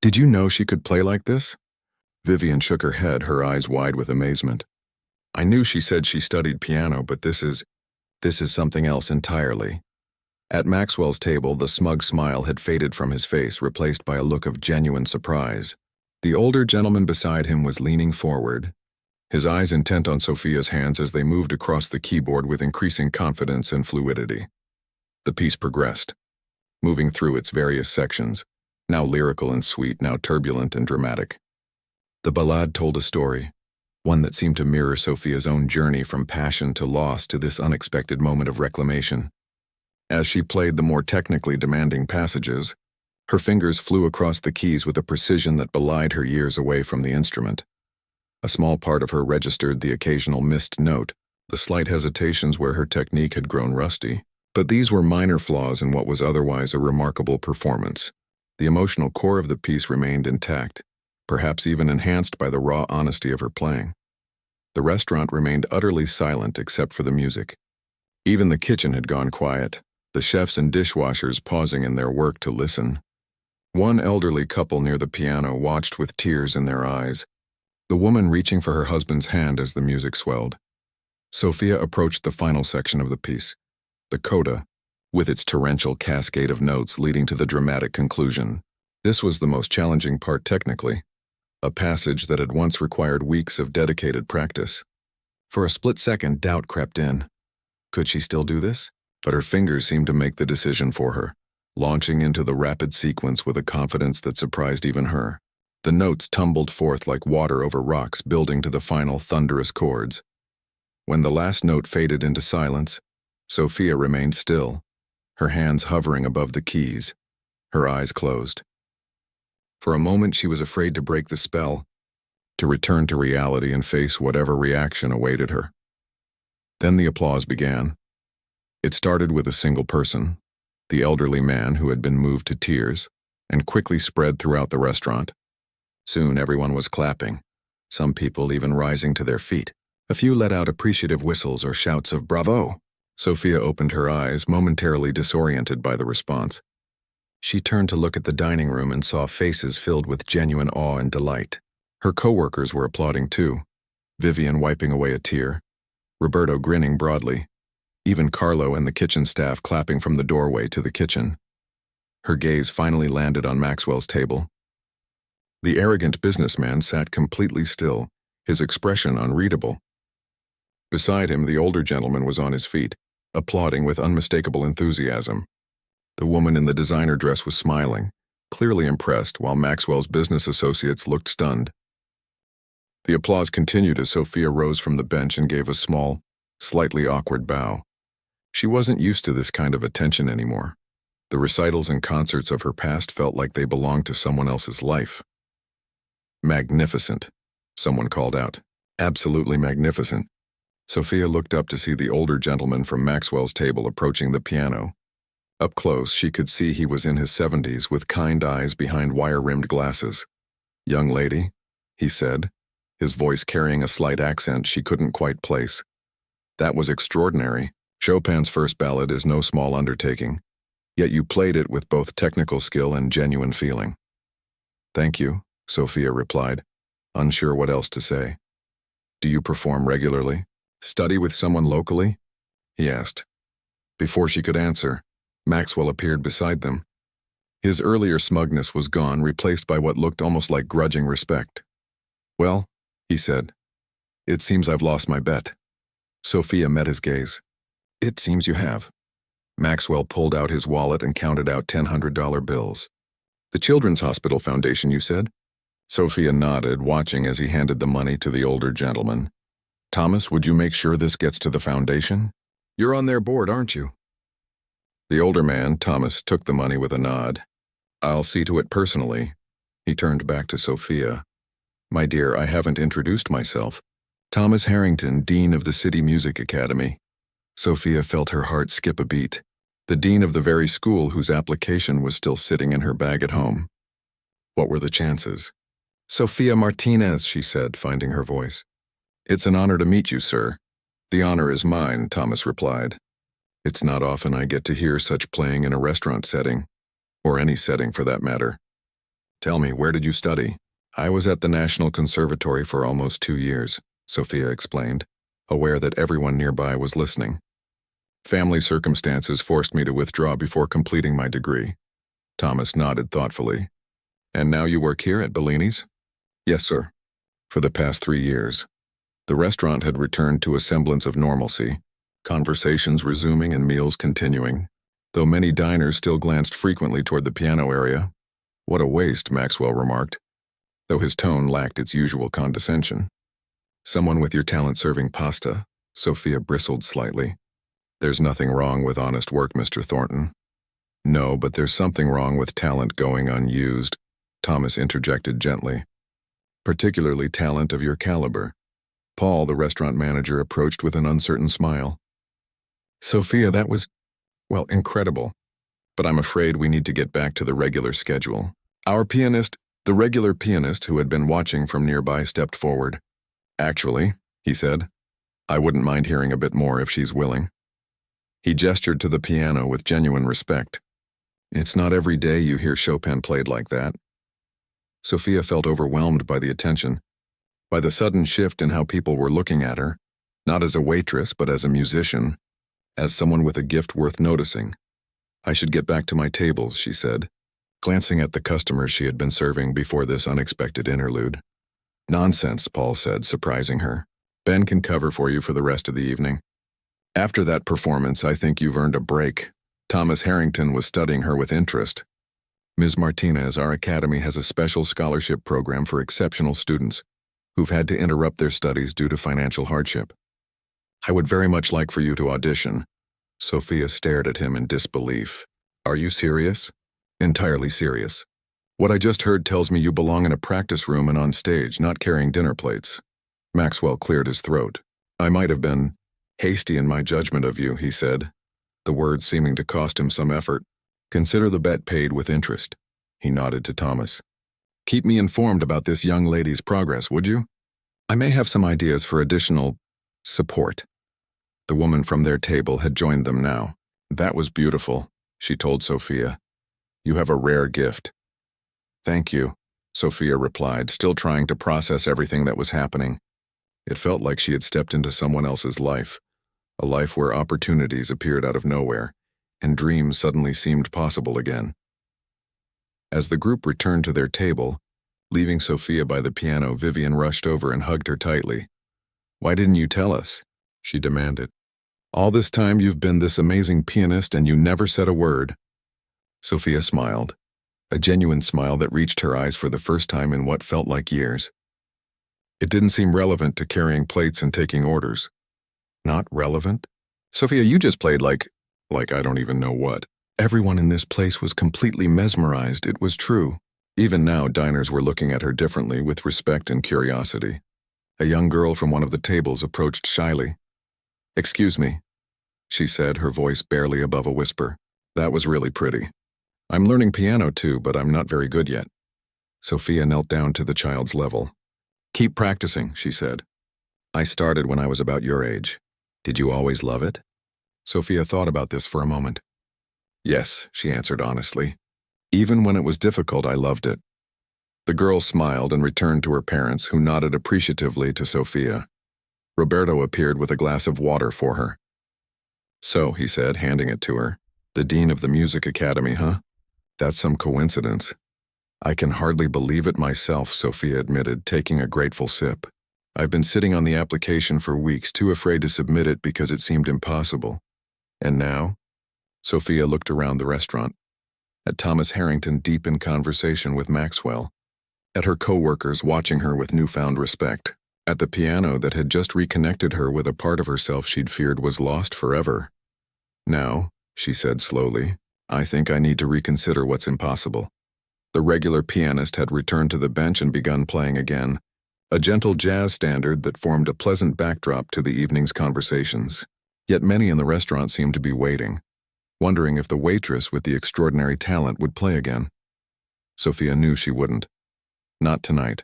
"Did you know she could play like this?" Vivian shook her head, her eyes wide with amazement. "I knew she said she studied piano, but this is something else entirely." At Maxwell's table, the smug smile had faded from his face, replaced by a look of genuine surprise. The older gentleman beside him was leaning forward, his eyes intent on Sophia's hands as they moved across the keyboard with increasing confidence and fluidity. The piece progressed, moving through its various sections, now lyrical and sweet, now turbulent and dramatic. The ballade told a story, one that seemed to mirror Sophia's own journey from passion to loss to this unexpected moment of reclamation. As she played the more technically demanding passages, her fingers flew across the keys with a precision that belied her years away from the instrument. A small part of her registered the occasional missed note, the slight hesitations where her technique had grown rusty. But these were minor flaws in what was otherwise a remarkable performance. The emotional core of the piece remained intact, perhaps even enhanced by the raw honesty of her playing. The restaurant remained utterly silent except for the music. Even the kitchen had gone quiet, the chefs and dishwashers pausing in their work to listen. One elderly couple near the piano watched with tears in their eyes, the woman reaching for her husband's hand as the music swelled. Sophia approached the final section of the piece, the coda, with its torrential cascade of notes leading to the dramatic conclusion. This was the most challenging part technically, a passage that had once required weeks of dedicated practice. For a split second, doubt crept in. Could she still do this? But her fingers seemed to make the decision for her, launching into the rapid sequence with a confidence that surprised even her. The notes tumbled forth like water over rocks, building to the final thunderous chords. When the last note faded into silence, Sophia remained still, her hands hovering above the keys, her eyes closed. For a moment she was afraid to break the spell, to return to reality and face whatever reaction awaited her. Then the applause began. It started with a single person, the elderly man who had been moved to tears, and quickly spread throughout the restaurant. Soon everyone was clapping, some people even rising to their feet. A few let out appreciative whistles or shouts of "Bravo!" Sophia opened her eyes, momentarily disoriented by the response. She turned to look at the dining room and saw faces filled with genuine awe and delight. Her co-workers were applauding too, Vivian wiping away a tear, Roberto grinning broadly, even Carlo and the kitchen staff clapping from the doorway to the kitchen. Her gaze finally landed on Maxwell's table. The arrogant businessman sat completely still, his expression unreadable. Beside him, the older gentleman was on his feet, applauding with unmistakable enthusiasm. The woman in the designer dress was smiling, clearly impressed, while Maxwell's business associates looked stunned. The applause continued as Sophia rose from the bench and gave a small, slightly awkward bow. She wasn't used to this kind of attention anymore. The recitals and concerts of her past felt like they belonged to someone else's life. "Magnificent," someone called out. "Absolutely magnificent." Sophia looked up to see the older gentleman from Maxwell's table approaching the piano. Up close, she could see he was in his 70s with kind eyes behind wire-rimmed glasses. "Young lady," he said, his voice carrying a slight accent she couldn't quite place. "That was extraordinary. Chopin's first ballad is no small undertaking, yet you played it with both technical skill and genuine feeling." Thank you, Sophia replied, unsure what else to say. Do you perform regularly? Study with someone locally? He asked. Before she could answer, Maxwell appeared beside them. His earlier smugness was gone, replaced by what looked almost like grudging respect. Well, he said, it seems I've lost my bet. Sophia met his gaze. It seems you have. Maxwell pulled out his wallet and counted out $100 bills. The Children's Hospital Foundation, you said? Sophia nodded, watching as he handed the money to the older gentleman. Thomas, would you make sure this gets to the foundation? You're on their board, aren't you? The older man, Thomas, took the money with a nod. I'll see to it personally. He turned back to Sophia. My dear, I haven't introduced myself. Thomas Harrington, Dean of the City Music Academy. Sophia felt her heart skip a beat. The dean of the very school whose application was still sitting in her bag at home. What were the chances? Sophia Martinez, she said, finding her voice. It's an honor to meet you, sir. The honor is mine, Thomas replied. It's not often I get to hear such playing in a restaurant setting, or any setting for that matter. Tell me, where did you study? I was at the National Conservatory for almost 2 years, Sophia explained, aware that everyone nearby was listening. Family circumstances forced me to withdraw before completing my degree. Thomas nodded thoughtfully. And now you work here at Bellini's? Yes, sir. For the past 3 years. The restaurant had returned to a semblance of normalcy, conversations resuming and meals continuing, though many diners still glanced frequently toward the piano area. What a waste, Maxwell remarked, though his tone lacked its usual condescension. Someone with your talent serving pasta, Sophia bristled slightly. There's nothing wrong with honest work, Mr. Thornton. No, but there's something wrong with talent going unused, Thomas interjected gently. Particularly talent of your caliber. Paul, the restaurant manager, approached with an uncertain smile. Sophia, that was, well, incredible. But I'm afraid we need to get back to the regular schedule. The regular pianist who had been watching from nearby stepped forward. Actually, he said, I wouldn't mind hearing a bit more if she's willing. He gestured to the piano with genuine respect. It's not every day you hear Chopin played like that. Sophia felt overwhelmed by the attention, by the sudden shift in how people were looking at her, not as a waitress but as a musician, as someone with a gift worth noticing. I should get back to my tables, she said, glancing at the customers she had been serving before this unexpected interlude. Nonsense, Paul said, surprising her. Ben can cover for you for the rest of the evening. After that performance, I think you've earned a break. Thomas Harrington was studying her with interest. Ms. Martinez, our academy has a special scholarship program for exceptional students who've had to interrupt their studies due to financial hardship. I would very much like for you to audition. Sophia stared at him in disbelief. Are you serious? Entirely serious. What I just heard tells me you belong in a practice room and on stage, not carrying dinner plates. Maxwell cleared his throat. I might have been hasty in my judgment of you, he said, the words seeming to cost him some effort. Consider the bet paid with interest. He nodded to Thomas. Keep me informed about this young lady's progress, would you? I may have some ideas for additional support. The woman from their table had joined them now. That was beautiful, she told Sophia. You have a rare gift. Thank you, Sophia replied, still trying to process everything that was happening. It felt like she had stepped into someone else's life, a life where opportunities appeared out of nowhere, and dreams suddenly seemed possible again. As the group returned to their table, leaving Sophia by the piano, Vivian rushed over and hugged her tightly. Why didn't you tell us? She demanded. All this time you've been this amazing pianist and you never said a word. Sophia smiled, a genuine smile that reached her eyes for the first time in what felt like years. It didn't seem relevant to carrying plates and taking orders. Not relevant? Sophia, you just played like I don't even know what. Everyone in this place was completely mesmerized, it was true. Even now, diners were looking at her differently with respect and curiosity. A young girl from one of the tables approached shyly. Excuse me, she said, her voice barely above a whisper. That was really pretty. I'm learning piano too, but I'm not very good yet. Sophia knelt down to the child's level. Keep practicing, she said. I started when I was about your age. Did you always love it? Sophia thought about this for a moment. Yes, she answered honestly. Even when it was difficult, I loved it. The girl smiled and returned to her parents, who nodded appreciatively to Sophia. Roberto appeared with a glass of water for her. "So," he said, handing it to her, "the dean of the music academy, huh? That's some coincidence." "I can hardly believe it myself," Sophia admitted, taking a grateful sip. "I've been sitting on the application for weeks, too afraid to submit it because it seemed impossible. And now?" Sophia looked around the restaurant, at Thomas Harrington deep in conversation with Maxwell, at her co-workers watching her with newfound respect, at the piano that had just reconnected her with a part of herself she'd feared was lost forever. "Now," she said slowly, "I think I need to reconsider what's impossible." The regular pianist had returned to the bench and begun playing again, a gentle jazz standard that formed a pleasant backdrop to the evening's conversations. Yet many in the restaurant seemed to be waiting, wondering if the waitress with the extraordinary talent would play again. Sophia knew she wouldn't. Not tonight.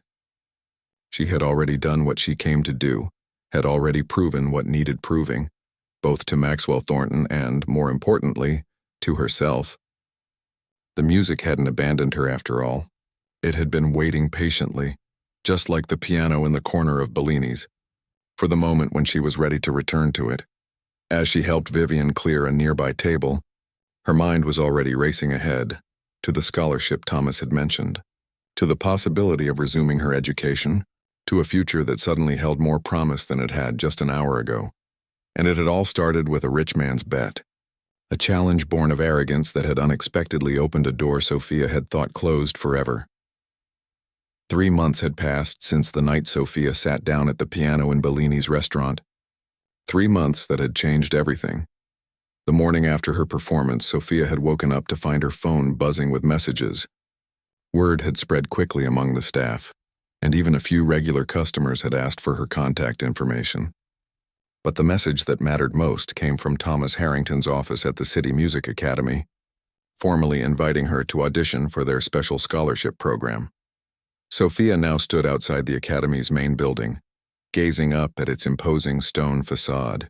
She had already done what she came to do, had already proven what needed proving, both to Maxwell Thornton and, more importantly, to herself. The music hadn't abandoned her after all. It had been waiting patiently, just like the piano in the corner of Bellini's, for the moment when she was ready to return to it. As she helped Vivian clear a nearby table, her mind was already racing ahead, to the scholarship Thomas had mentioned, to the possibility of resuming her education, to a future that suddenly held more promise than it had just an hour ago. And it had all started with a rich man's bet, a challenge born of arrogance that had unexpectedly opened a door Sophia had thought closed forever. 3 months had passed since the night Sophia sat down at the piano in Bellini's restaurant. 3 months that had changed everything. The morning after her performance, Sophia had woken up to find her phone buzzing with messages. Word had spread quickly among the staff, and even a few regular customers had asked for her contact information. But the message that mattered most came from Thomas Harrington's office at the City Music Academy, formally inviting her to audition for their special scholarship program. Sophia now stood outside the academy's main building, gazing up at its imposing stone facade.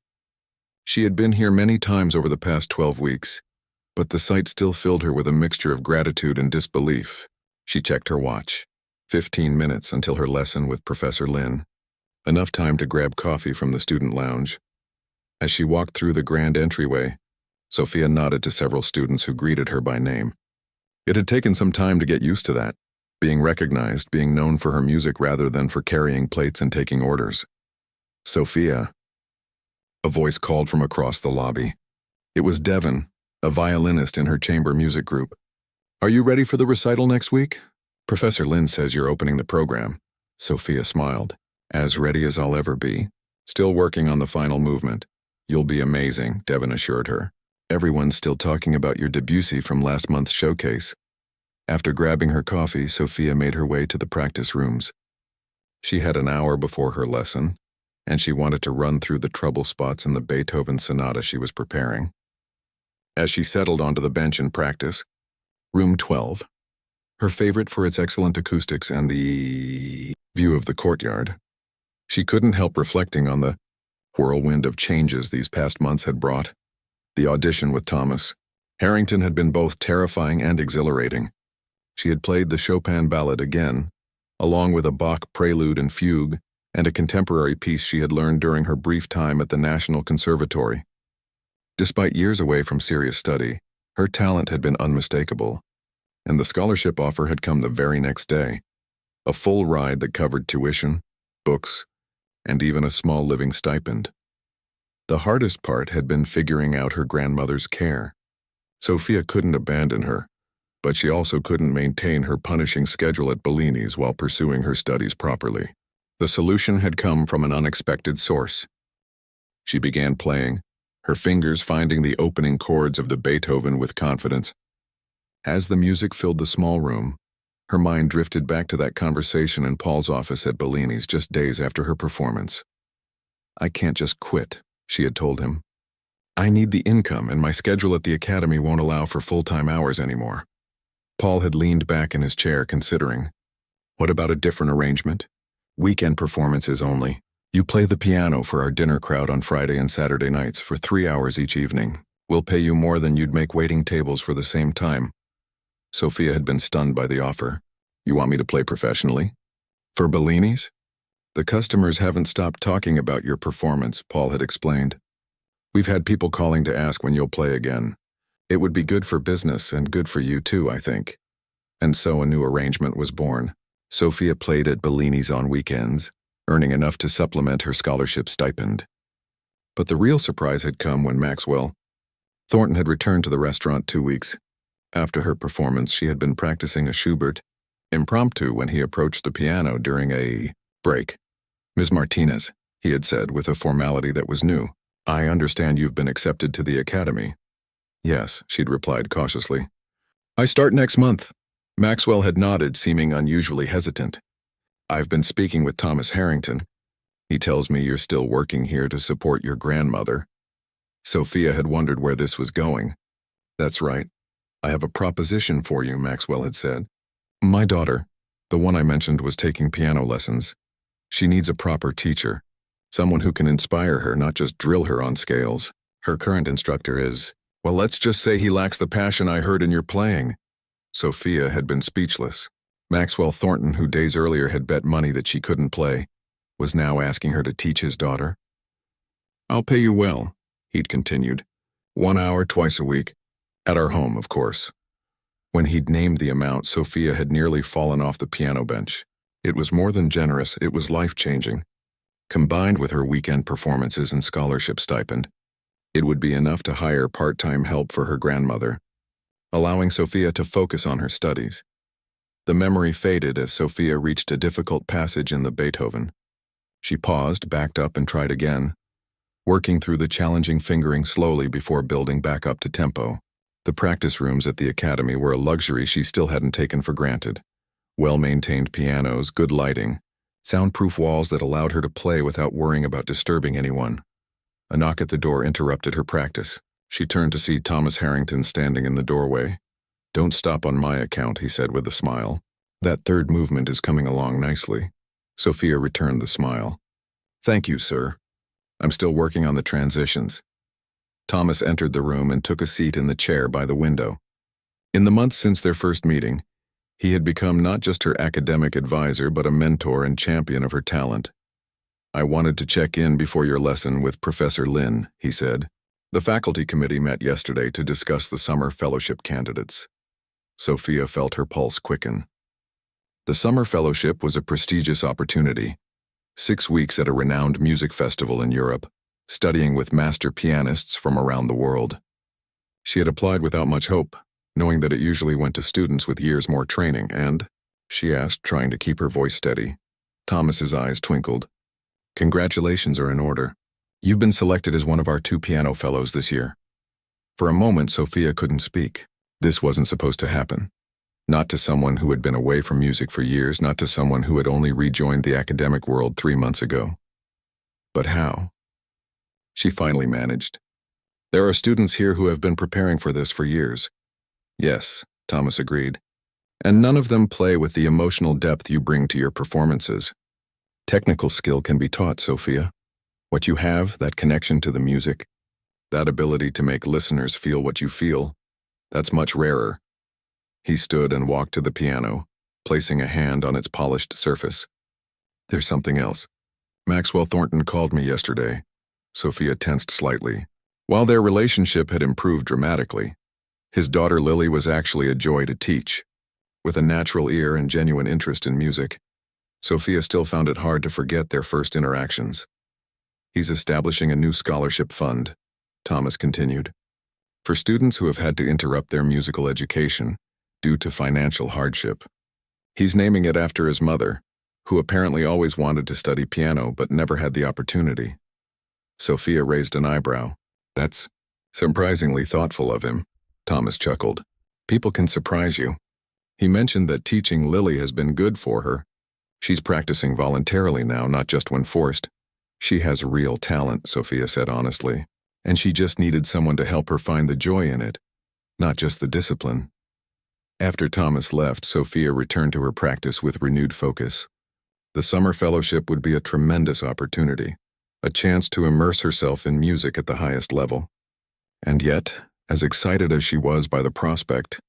She had been here many times over the past 12 weeks, but the sight still filled her with a mixture of gratitude and disbelief. She checked her watch. 15 minutes until her lesson with Professor Lin. Enough time to grab coffee from the student lounge. As she walked through the grand entryway, Sophia nodded to several students who greeted her by name. It had taken some time to get used to that, being recognized, being known for her music rather than for carrying plates and taking orders. "Sophia," a voice called from across the lobby. It was Devon, a violinist in her chamber music group. "Are you ready for the recital next week? Professor Lin says you're opening the program." Sophia smiled. "As ready as I'll ever be. Still working on the final movement." "You'll be amazing," Devon assured her. "Everyone's still talking about your Debussy from last month's showcase." After grabbing her coffee, Sophia made her way to the practice rooms. She had an hour before her lesson, and she wanted to run through the trouble spots in the Beethoven sonata she was preparing. As she settled onto the bench in practice, room 12, her favorite for its excellent acoustics and the view of the courtyard, she couldn't help reflecting on the whirlwind of changes these past months had brought. The audition with Thomas Harrington had been both terrifying and exhilarating. She had played the Chopin ballad again, along with a Bach prelude and fugue, and a contemporary piece she had learned during her brief time at the National Conservatory. Despite years away from serious study, her talent had been unmistakable, and the scholarship offer had come the very next day, a full ride that covered tuition, books, and even a small living stipend. The hardest part had been figuring out her grandmother's care. Sophia couldn't abandon her, but she also couldn't maintain her punishing schedule at Bellini's while pursuing her studies properly. The solution had come from an unexpected source. She began playing, her fingers finding the opening chords of the Beethoven with confidence. As the music filled the small room, her mind drifted back to that conversation in Paul's office at Bellini's just days after her performance. "I can't just quit," she had told him. "I need the income, and my schedule at the academy won't allow for full-time hours anymore." Paul had leaned back in his chair, considering. "What about a different arrangement? Weekend performances only. You play the piano for our dinner crowd on Friday and Saturday nights for 3 hours each evening. We'll pay you more than you'd make waiting tables for the same time." Sophia had been stunned by the offer. You want me to play professionally? For Bellini's? The customers haven't stopped talking about your performance, Paul had explained. We've had people calling to ask when you'll play again. It would be good for business and good for you too, I think. And so a new arrangement was born. Sophia played at Bellini's on weekends, earning enough to supplement her scholarship stipend. But the real surprise had come when Maxwell Thornton had returned to the restaurant 2 weeks. After her performance, she had been practicing a Schubert impromptu when he approached the piano during a break. Ms. Martinez, he had said with a formality that was new, I understand you've been accepted to the academy. Yes, she'd replied cautiously. I start next month. Maxwell had nodded, seeming unusually hesitant. I've been speaking with Thomas Harrington. He tells me you're still working here to support your grandmother. Sophia had wondered where this was going. That's right. I have a proposition for you, Maxwell had said. My daughter, the one I mentioned, was taking piano lessons. She needs a proper teacher, someone who can inspire her, not just drill her on scales. Her current instructor is, well, let's just say he lacks the passion I heard in your playing. Sophia had been speechless. Maxwell Thornton, who days earlier had bet money that she couldn't play, was now asking her to teach his daughter. I'll pay you well, he'd continued. 1 hour twice a week. At our home, of course. When he'd named the amount, Sophia had nearly fallen off the piano bench. It was more than generous, it was life-changing. Combined with her weekend performances and scholarship stipend, it would be enough to hire part-time help for her grandmother, allowing Sophia to focus on her studies. The memory faded as Sophia reached a difficult passage in the Beethoven. She paused, backed up, and tried again, working through the challenging fingering slowly before building back up to tempo. The practice rooms at the academy were a luxury she still hadn't taken for granted. Well-maintained pianos, good lighting, soundproof walls that allowed her to play without worrying about disturbing anyone. A knock at the door interrupted her practice. She turned to see Thomas Harrington standing in the doorway. Don't stop on my account, he said with a smile. That third movement is coming along nicely. Sophia returned the smile. Thank you, sir. I'm still working on the transitions. Thomas entered the room and took a seat in the chair by the window. In the months since their first meeting, he had become not just her academic advisor but a mentor and champion of her talent. I wanted to check in before your lesson with Professor Lin, he said. The faculty committee met yesterday to discuss the summer fellowship candidates. Sophia felt her pulse quicken. The summer fellowship was a prestigious opportunity. 6 weeks at a renowned music festival in Europe, studying with master pianists from around the world. She had applied without much hope, knowing that it usually went to students with years more training, and, she asked, trying to keep her voice steady. Thomas's eyes twinkled. Congratulations are in order. You've been selected as one of our 2 piano fellows this year. For a moment, Sophia couldn't speak. This wasn't supposed to happen. Not to someone who had been away from music for years, not to someone who had only rejoined the academic world 3 months ago. But how? She finally managed. There are students here who have been preparing for this for years. Yes, Thomas agreed. And none of them play with the emotional depth you bring to your performances. Technical skill can be taught, Sophia. What you have, that connection to the music, that ability to make listeners feel what you feel, that's much rarer. He stood and walked to the piano, placing a hand on its polished surface. There's something else. Maxwell Thornton called me yesterday. Sophia tensed slightly. While their relationship had improved dramatically, his daughter Lily was actually a joy to teach. With a natural ear and genuine interest in music, Sophia still found it hard to forget their first interactions. He's establishing a new scholarship fund, Thomas continued, for students who have had to interrupt their musical education due to financial hardship. He's naming it after his mother, who apparently always wanted to study piano but never had the opportunity. Sophia raised an eyebrow. That's surprisingly thoughtful of him, Thomas chuckled. People can surprise you. He mentioned that teaching Lily has been good for her. She's practicing voluntarily now, not just when forced. She has real talent, Sophia said honestly, and she just needed someone to help her find the joy in it, not just the discipline. After Thomas left, Sophia returned to her practice with renewed focus. The summer fellowship would be a tremendous opportunity, a chance to immerse herself in music at the highest level. And yet, as excited as she was by the prospect,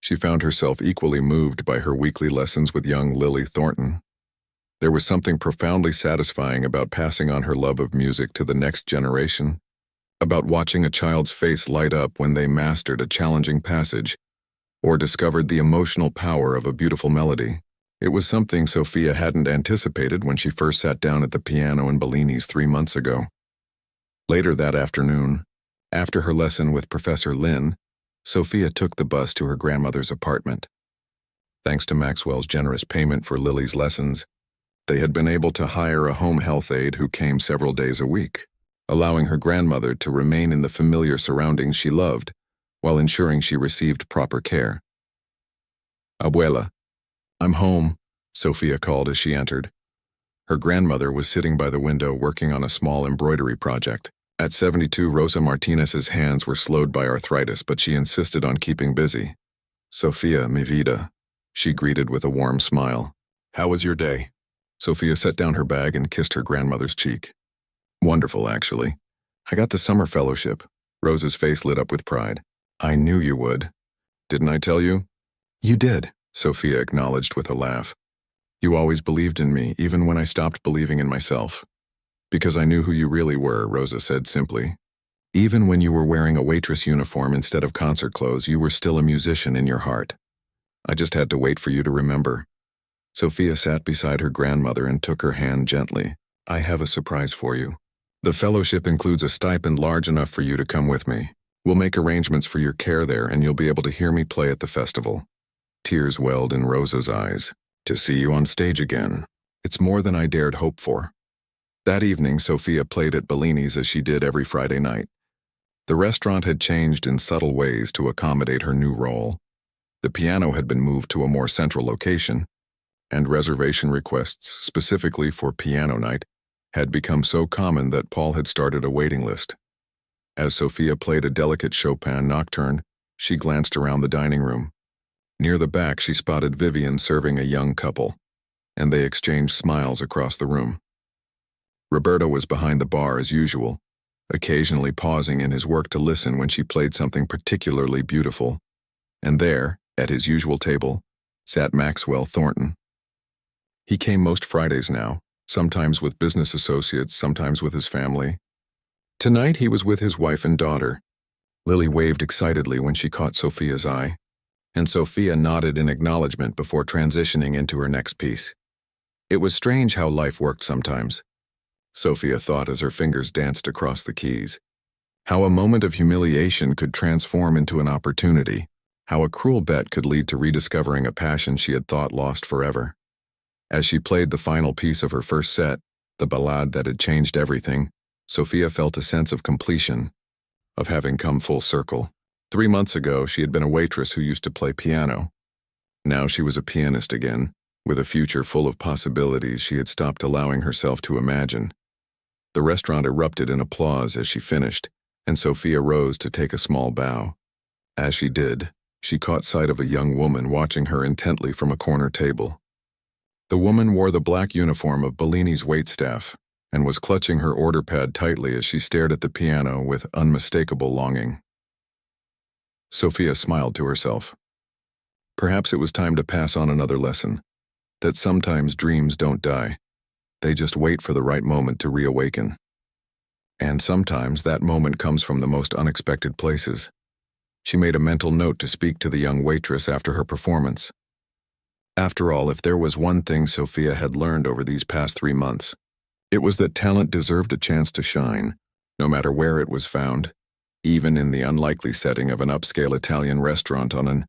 She found herself equally moved by her weekly lessons with young Lily Thornton. There was something profoundly satisfying about passing on her love of music to the next generation, about watching a child's face light up when they mastered a challenging passage or discovered the emotional power of a beautiful melody. It was something Sophia hadn't anticipated when she first sat down at the piano in Bellini's 3 months ago. Later that afternoon, after her lesson with Professor Lin, Sophia took the bus to her grandmother's apartment. Thanks to Maxwell's generous payment for Lily's lessons, they had been able to hire a home health aide who came several days a week, allowing her grandmother to remain in the familiar surroundings she loved, while ensuring she received proper care. "Abuela, I'm home," Sophia called as she entered. Her grandmother was sitting by the window working on a small embroidery project. At 72, Rosa Martinez's hands were slowed by arthritis, but she insisted on keeping busy. "Sophia, mi vida," she greeted with a warm smile. "How was your day?" Sophia set down her bag and kissed her grandmother's cheek. "Wonderful, actually. I got the summer fellowship." Rosa's face lit up with pride. "I knew you would. Didn't I tell you?" "You did," Sophia acknowledged with a laugh. "You always believed in me, even when I stopped believing in myself." "Because I knew who you really were," Rosa said simply. "Even when you were wearing a waitress uniform instead of concert clothes, you were still a musician in your heart. I just had to wait for you to remember." Sophia sat beside her grandmother and took her hand gently. "I have a surprise for you. The fellowship includes a stipend large enough for you to come with me. We'll make arrangements for your care there, and you'll be able to hear me play at the festival." Tears welled in Rosa's eyes. "To see you on stage again. It's more than I dared hope for." That evening, Sophia played at Bellini's as she did every Friday night. The restaurant had changed in subtle ways to accommodate her new role. The piano had been moved to a more central location, and reservation requests specifically for piano night had become so common that Paul had started a waiting list. As Sophia played a delicate Chopin nocturne, she glanced around the dining room. Near the back, she spotted Vivian serving a young couple, and they exchanged smiles across the room. Roberto was behind the bar as usual, occasionally pausing in his work to listen when she played something particularly beautiful. And there, at his usual table, sat Maxwell Thornton. He came most Fridays now, sometimes with business associates, sometimes with his family. Tonight he was with his wife and daughter. Lily waved excitedly when she caught Sophia's eye, and Sophia nodded in acknowledgement before transitioning into her next piece. It was strange how life worked sometimes, Sophia thought as her fingers danced across the keys. How a moment of humiliation could transform into an opportunity, how a cruel bet could lead to rediscovering a passion she had thought lost forever. As she played the final piece of her first set, the ballade that had changed everything, Sophia felt a sense of completion, of having come full circle. 3 months ago, she had been a waitress who used to play piano. Now she was a pianist again, with a future full of possibilities she had stopped allowing herself to imagine. The restaurant erupted in applause as she finished, and Sophia rose to take a small bow. As she did, she caught sight of a young woman watching her intently from a corner table. The woman wore the black uniform of Bellini's waitstaff and was clutching her order pad tightly as she stared at the piano with unmistakable longing. Sophia smiled to herself. Perhaps it was time to pass on another lesson, that sometimes dreams don't die. They just wait for the right moment to reawaken. And sometimes that moment comes from the most unexpected places. She made a mental note to speak to the young waitress after her performance. After all, if there was one thing Sophia had learned over these past 3 months, it was that talent deserved a chance to shine, no matter where it was found, even in the unlikely setting of an upscale Italian restaurant on an